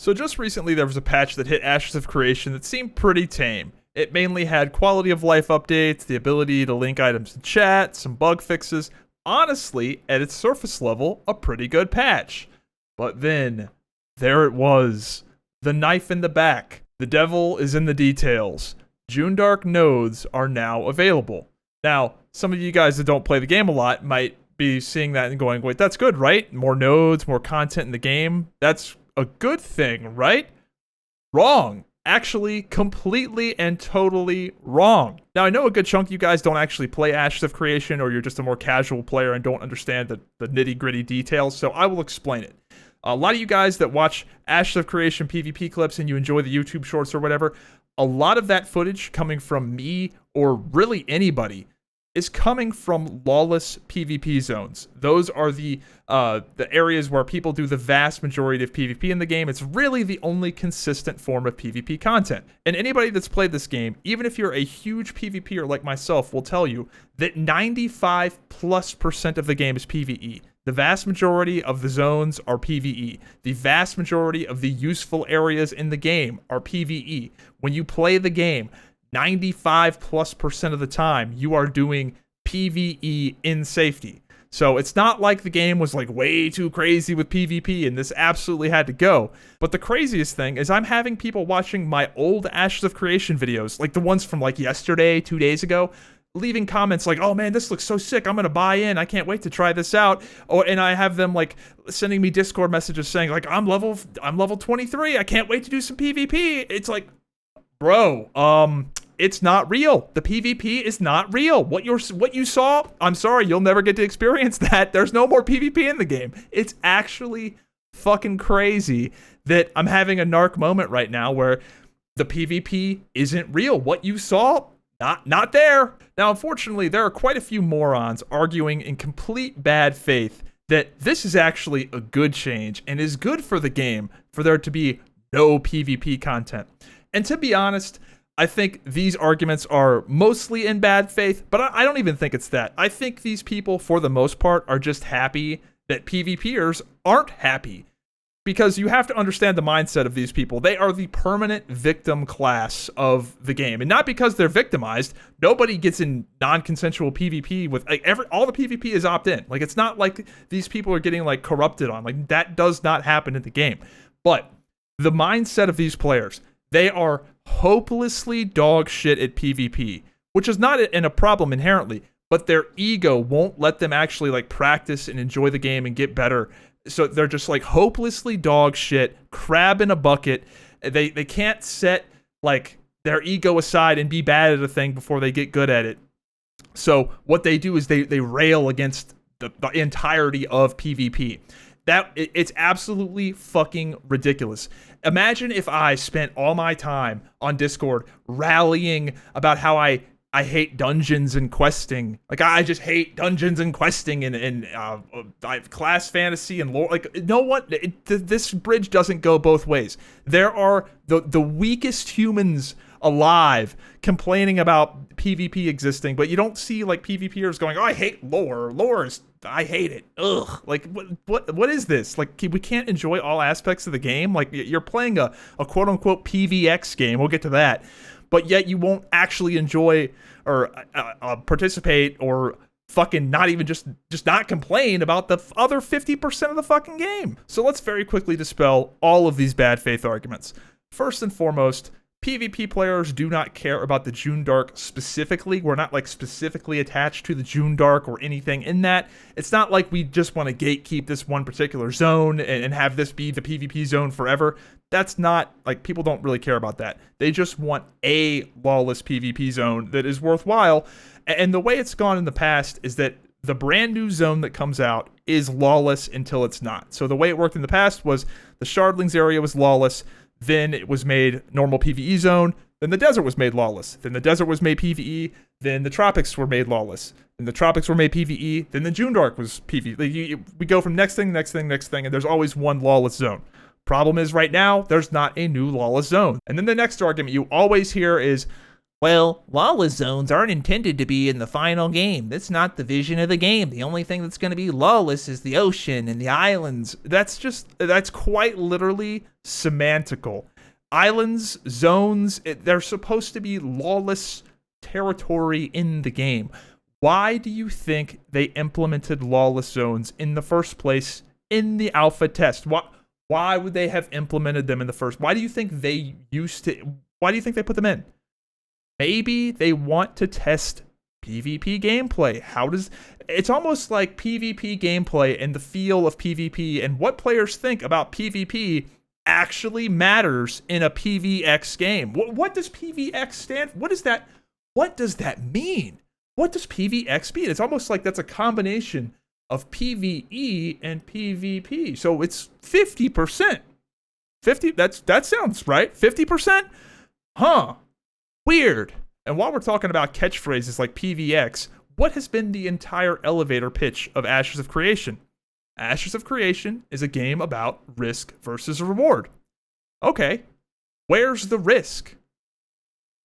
So just recently there was a patch that hit Ashes of Creation that seemed pretty tame. It mainly had quality of life updates, the ability to link items in chat, some bug fixes. Honestly, at its surface level, a pretty good patch. But then, there it was. The knife in the back. The devil is in the details. Junedark nodes are now available. Now, some of you guys that don't play the game a lot might be seeing that and going, wait, that's good, right? More nodes, more content in the game. That's a good thing, right? Wrong. Actually, completely and totally wrong. Now, I know a good chunk of you guys don't actually play Ashes of Creation, or you're just a more casual player and don't understand the nitty-gritty details, so I will explain it. A lot of you guys that watch Ashes of Creation PvP clips and you enjoy the YouTube shorts or whatever, a lot of that footage coming from me or really anybody is coming from lawless PvP zones. Those are the areas where people do the vast majority of PvP in the game. It's really the only consistent form of PvP content. And anybody that's played this game, even if you're a huge PvPer like myself, will tell you that 95+% of the game is PvE. The vast majority of the zones are PvE. The vast majority of the useful areas in the game are PvE. When you play the game, 95+% of the time, you are doing PvE in safety. So it's not like the game was like way too crazy with PvP and this absolutely had to go. But the craziest thing is I'm having people watching my old Ashes of Creation videos, like the ones from like yesterday, 2 days ago, leaving comments like, oh man, this looks so sick, I'm gonna buy in, I can't wait to try this out. And I have them like sending me Discord messages saying like, I'm level 23, I can't wait to do some PvP. It's like, bro, it's not real. The PvP is not real. What you saw, I'm sorry, you'll never get to experience that. There's no more PvP in the game. It's actually fucking crazy that I'm having a narc moment right now where the PvP isn't real. What you saw, not there. Now, unfortunately, there are quite a few morons arguing in complete bad faith that this is actually a good change and is good for the game for there to be no PvP content. And to be honest, I think these arguments are mostly in bad faith, but I don't even think it's that. I think these people, for the most part, are just happy that PvPers aren't happy. Because you have to understand the mindset of these people. They are the permanent victim class of the game. And not because they're victimized. Nobody gets in non-consensual PvP with like all the PvP is opt-in. Like it's not like these people are getting like corrupted on. Like that does not happen in the game. But the mindset of these players, they are hopelessly dog shit at PvP, which is not a problem inherently, but their ego won't let them actually like practice and enjoy the game and get better. So they're just like hopelessly dog shit, crab in a bucket. They can't set like their ego aside and be bad at a thing before they get good at it. So what they do is they rail against the entirety of PvP. It's absolutely fucking ridiculous. Imagine if I spent all my time on Discord rallying about how I hate dungeons and questing. Like, I just hate dungeons and questing and class fantasy and lore. Like, no one, this bridge doesn't go both ways. There are the weakest humans alive complaining about PvP existing, but you don't see, like, PvPers going, oh, I hate lore. Lore is, I hate it. Ugh. Like, what is this? Like, we can't enjoy all aspects of the game? Like, you're playing a quote-unquote PvX game. We'll get to that. But yet you won't actually enjoy or participate or fucking not even just not complain about the other 50% of the fucking game. So let's very quickly dispel all of these bad faith arguments. First and foremost, PvP players do not care about the Junedark specifically. We're not like specifically attached to the Junedark or anything in that. It's not like we just want to gatekeep this one particular zone and have this be the PvP zone forever. That's not, like, people don't really care about that. They just want a lawless PvP zone that is worthwhile. And the way it's gone in the past is that the brand new zone that comes out is lawless until it's not. So the way it worked in the past was the Shardlings area was lawless, then it was made normal PvE zone, then the desert was made lawless, then the desert was made PvE, then the tropics were made lawless, then the tropics were made PvE, then the Junedark was PvE. We go from next thing, and there's always one lawless zone. Problem is right now, there's not a new lawless zone. And then the next argument you always hear is, Well, lawless zones aren't intended to be in the final game. That's not the vision of the game. The only thing that's going to be lawless is the ocean and the islands. That's quite literally semantical. Islands, zones, they're supposed to be lawless territory in the game. Why do you think they implemented lawless zones in the first place in the alpha test? Why would they have implemented them in the first? Why do you think they put them in? Maybe they want to test PvP gameplay. It's almost like PvP gameplay and the feel of PvP and what players think about PvP actually matters in a PvX game. What does PvX stand for? What does that mean? What does PvX mean? It's almost like that's a combination of PvE and PvP. So it's 50%. 50, that sounds right. 50%? Huh. Weird. And while we're talking about catchphrases like PvX, what has been the entire elevator pitch of Ashes of Creation? Ashes of Creation is a game about risk versus reward. Okay, where's the risk?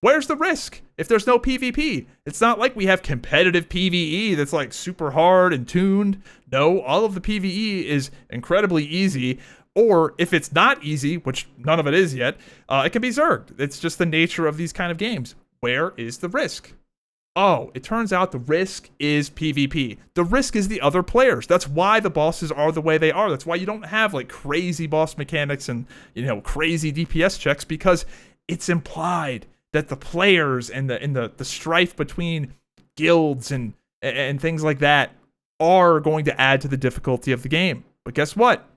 Where's the risk if there's no PvP? It's not like we have competitive PvE that's like super hard and tuned. No, all of the PvE is incredibly easy. Or if it's not easy, which none of it is yet, it can be zerged. It's just the nature of these kind of games. Where is the risk? Oh, it turns out the risk is PvP. The risk is the other players. That's why the bosses are the way they are. That's why you don't have like crazy boss mechanics and, crazy DPS checks, because it's implied that the players and the strife between guilds and things like that are going to add to the difficulty of the game. But guess what?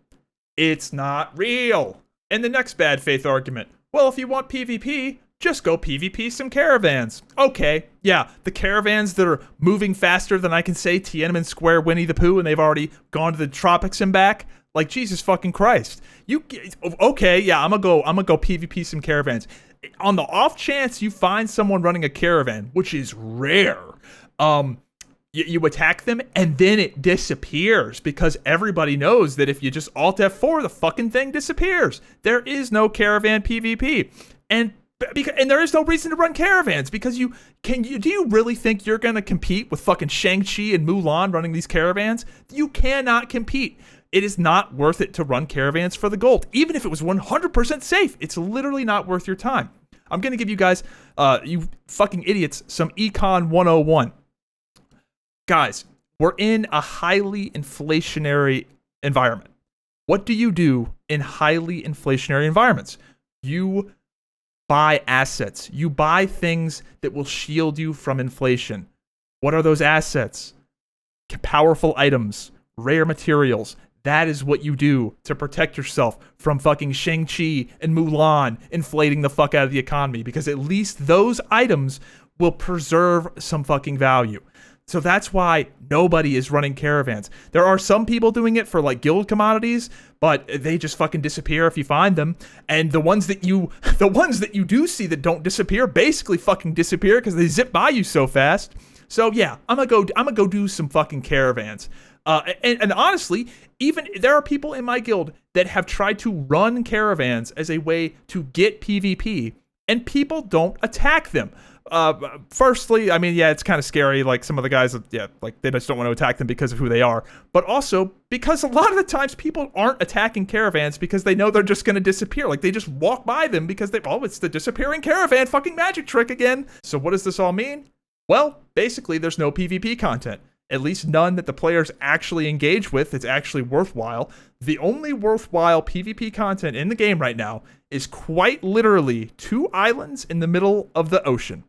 It's not real. And the next bad faith argument. Well, if you want PvP, just go PvP some caravans. Okay, yeah, the caravans that are moving faster than I can say Tiananmen Square Winnie the Pooh and they've already gone to the tropics and back. Like, Jesus fucking Christ. Okay, yeah, I'm gonna go PvP some caravans. On the off chance you find someone running a caravan, which is rare, you attack them and then it disappears because everybody knows that if you just Alt F4, the fucking thing disappears. There is no caravan PvP. And there is no reason to run caravans because do you really think you're going to compete with fucking Shang-Chi and Mulan running these caravans? You cannot compete. It is not worth it to run caravans for the gold. Even if it was 100% safe, it's literally not worth your time. I'm going to give you guys, you fucking idiots, some Econ 101. Guys, we're in a highly inflationary environment. What do you do in highly inflationary environments? You buy assets. You buy things that will shield you from inflation. What are those assets? Powerful items, rare materials. That is what you do to protect yourself from fucking Shang-Chi and Mulan inflating the fuck out of the economy, because at least those items will preserve some fucking value. So that's why nobody is running caravans. There are some people doing it for like guild commodities, but they just fucking disappear if you find them. And the ones that you do see that don't disappear basically fucking disappear because they zip by you so fast. So yeah, I'm gonna go do some fucking caravans. And honestly, even there are people in my guild that have tried to run caravans as a way to get PvP, and people don't attack them. Firstly, I mean, yeah, it's kind of scary. Like some of the guys, like they just don't want to attack them because of who they are. But also because a lot of the times people aren't attacking caravans because they know they're just going to disappear. Like they just walk by them because it's the disappearing caravan fucking magic trick again. So what does this all mean? Well, basically there's no PvP content. At least none that the players actually engage with that's actually worthwhile. The only worthwhile PvP content in the game right now is quite literally 2 islands in the middle of the ocean.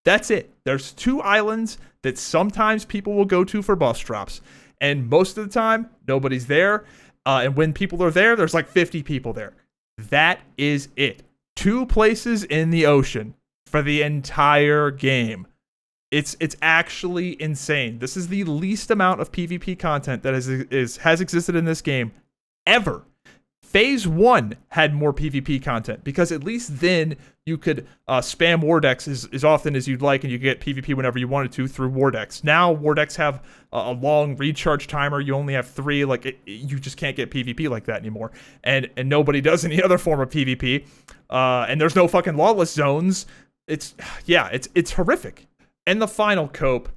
That's it. There's 2 islands that sometimes people will go to for boss drops. And most of the time, nobody's there. And when people are there, there's like 50 people there. That is it. 2 places in the ocean for the entire game. It's actually insane. This is the least amount of PvP content that has existed in this game ever. Phase 1 had more PvP content because at least then you could spam Wardex as often as you'd like, and you could get PvP whenever you wanted to through Wardex. Now Wardex have a long recharge timer. You only have 3. You just can't get PvP like that anymore. And nobody does any other form of PvP. And there's no fucking lawless zones. It's horrific. And the final cope,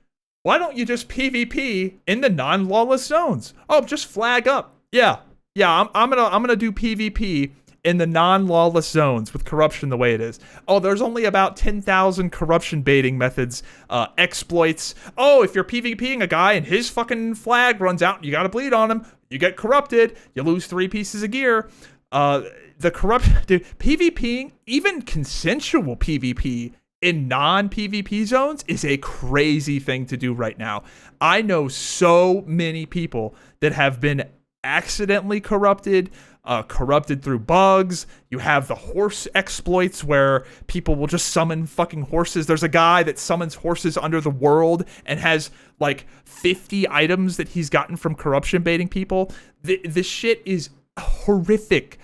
why don't you just PvP in the non-lawless zones? Oh, just flag up. Yeah, I'm gonna do PvP in the non-lawless zones with corruption the way it is. Oh, there's only about 10,000 corruption baiting methods, exploits. Oh, if you're PvPing a guy and his fucking flag runs out and you gotta bleed on him, you get corrupted, you lose 3 pieces of gear. The corruption, dude, PvPing, even consensual PvP in non-PvP zones is a crazy thing to do right now. I know so many people that have been accidentally corrupted through bugs. You have the horse exploits where people will just summon fucking horses. There's a guy that summons horses under the world and has like 50 items that he's gotten from corruption baiting people. This shit is horrific.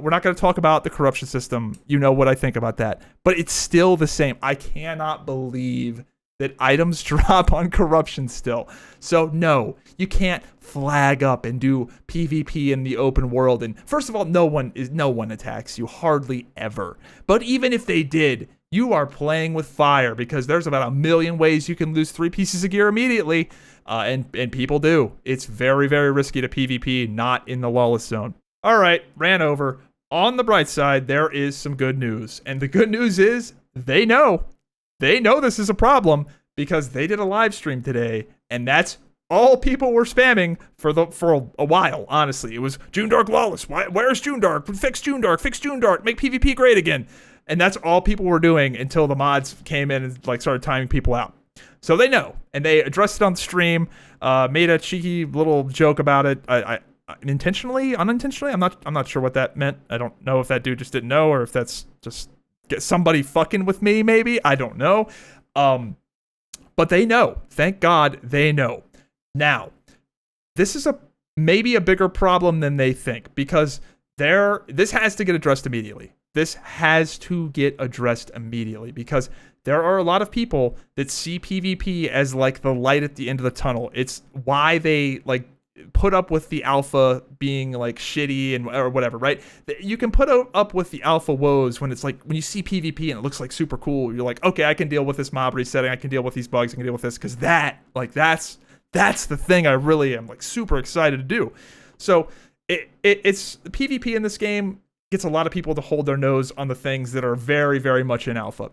We're not going to talk about the corruption system. You know what I think about that. But it's still the same. I cannot believe that items drop on corruption still. So no, you can't flag up and do PvP in the open world. And first of all, no one attacks you, hardly ever. But even if they did, you are playing with fire because there's about 1 million ways you can lose 3 pieces of gear immediately. And people do. It's very, very risky to PvP, not in the lawless zone. All right, ran over. On the bright side, there is some good news. And the good news is they know. They know this is a problem because they did a live stream today, and that's all people were spamming for a while, honestly. It was Junedark Lawless. Where's Junedark? Fix Junedark, make PvP great again. And that's all people were doing until the mods came in and like started timing people out. So they know, and they addressed it on the stream, made a cheeky little joke about it. I intentionally, unintentionally, I'm not sure what that meant. I don't know if that dude just didn't know or if that's just get somebody fucking with me, maybe. I don't know. But they know. Thank God they know. Now, this is maybe a bigger problem than they think because this has to get addressed immediately. This has to get addressed immediately because there are a lot of people that see PvP as like the light at the end of the tunnel. It's why they like put up with the alpha being like shitty and or whatever, right? You can put up with the alpha woes when it's like when you see PvP and it looks like super cool. You're like, okay, I can deal with this mob resetting. I can deal with these bugs. I can deal with this because that's the thing I really am like super excited to do. So it's PvP in this game gets a lot of people to hold their nose on the things that are very, very much in alpha.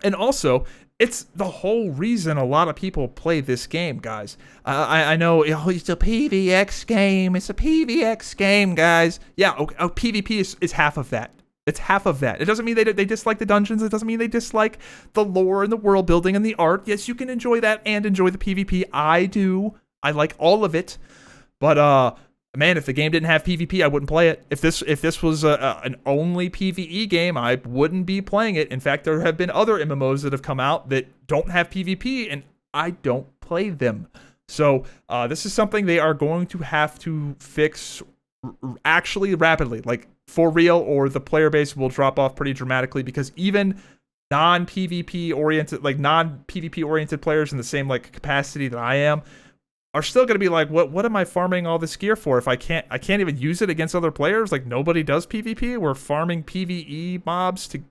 And also, it's the whole reason a lot of people play this game, guys. I know, it's a PvX game. It's a PvX game, guys. Yeah, okay, PvP is half of that. It's half of that. It doesn't mean they dislike the dungeons. It doesn't mean they dislike the lore and the world building and the art. Yes, you can enjoy that and enjoy the PvP. I do. I like all of it. But, man, if the game didn't have PvP, I wouldn't play it. If this was an only PvE game, I wouldn't be playing it. In fact, there have been other MMOs that have come out that don't have PvP, and I don't play them. So this is something they are going to have to fix actually rapidly, like for real, or the player base will drop off pretty dramatically because even non-PvP oriented players in the same like capacity that I am are still going to be like, what am I farming all this gear for if I can't even use it against other players? Like nobody does PvP. We're farming PvE mobs to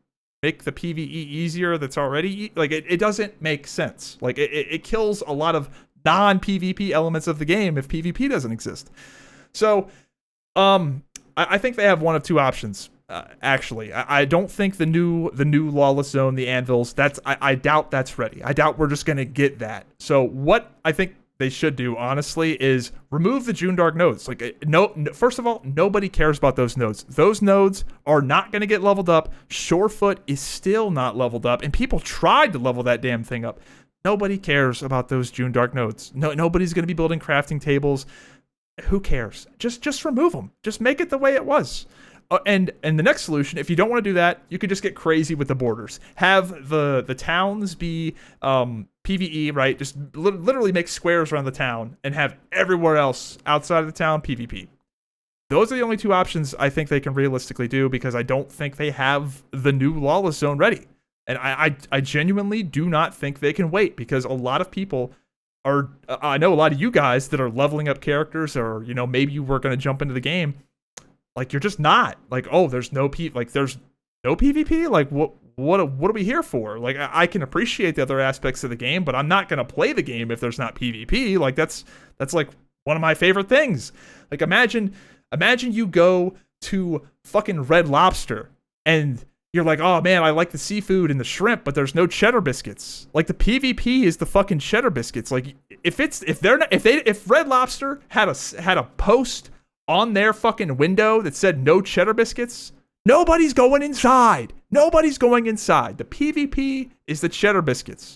make the PvE easier that's already like it doesn't make sense. Like it kills a lot of non-PvP elements of the game if PvP doesn't exist. So I think they have one of two options. Actually, I don't think the new lawless zone, the anvils, I doubt that's ready. I doubt we're just going to get that. So what I think they should do, honestly, is remove the Junedark nodes. Like, first of all, nobody cares about those nodes. Those nodes are not going to get leveled up. Shorefoot is still not leveled up, and people tried to level that damn thing up. Nobody cares about those Junedark nodes. Nobody's going to be building crafting tables. Who cares? Just remove them. Just make it the way it was. And the next solution, if you don't want to do that, you could just get crazy with the borders. Have the towns be PvE, right? Just literally make squares around the town and have everywhere else outside of the town PvP. Those are the only two options I think they can realistically do because I don't think they have the new lawless zone ready. And I genuinely do not think they can wait because a lot of people are, I know a lot of you guys that are leveling up characters or, maybe you were going to jump into the game. Like, you're just not. Like, oh, there's no PvP? Like, what are we here for? Like, I can appreciate the other aspects of the game, but I'm not gonna play the game if there's not PvP. Like, that's like one of my favorite things. Like, imagine you go to fucking Red Lobster and you're like, oh man, I like the seafood and the shrimp, but there's no cheddar biscuits. Like, the PvP is the fucking cheddar biscuits. Like, if Red Lobster had a post on their fucking window that said no cheddar biscuits, nobody's going inside. Nobody's going inside. The PvP is the cheddar biscuits.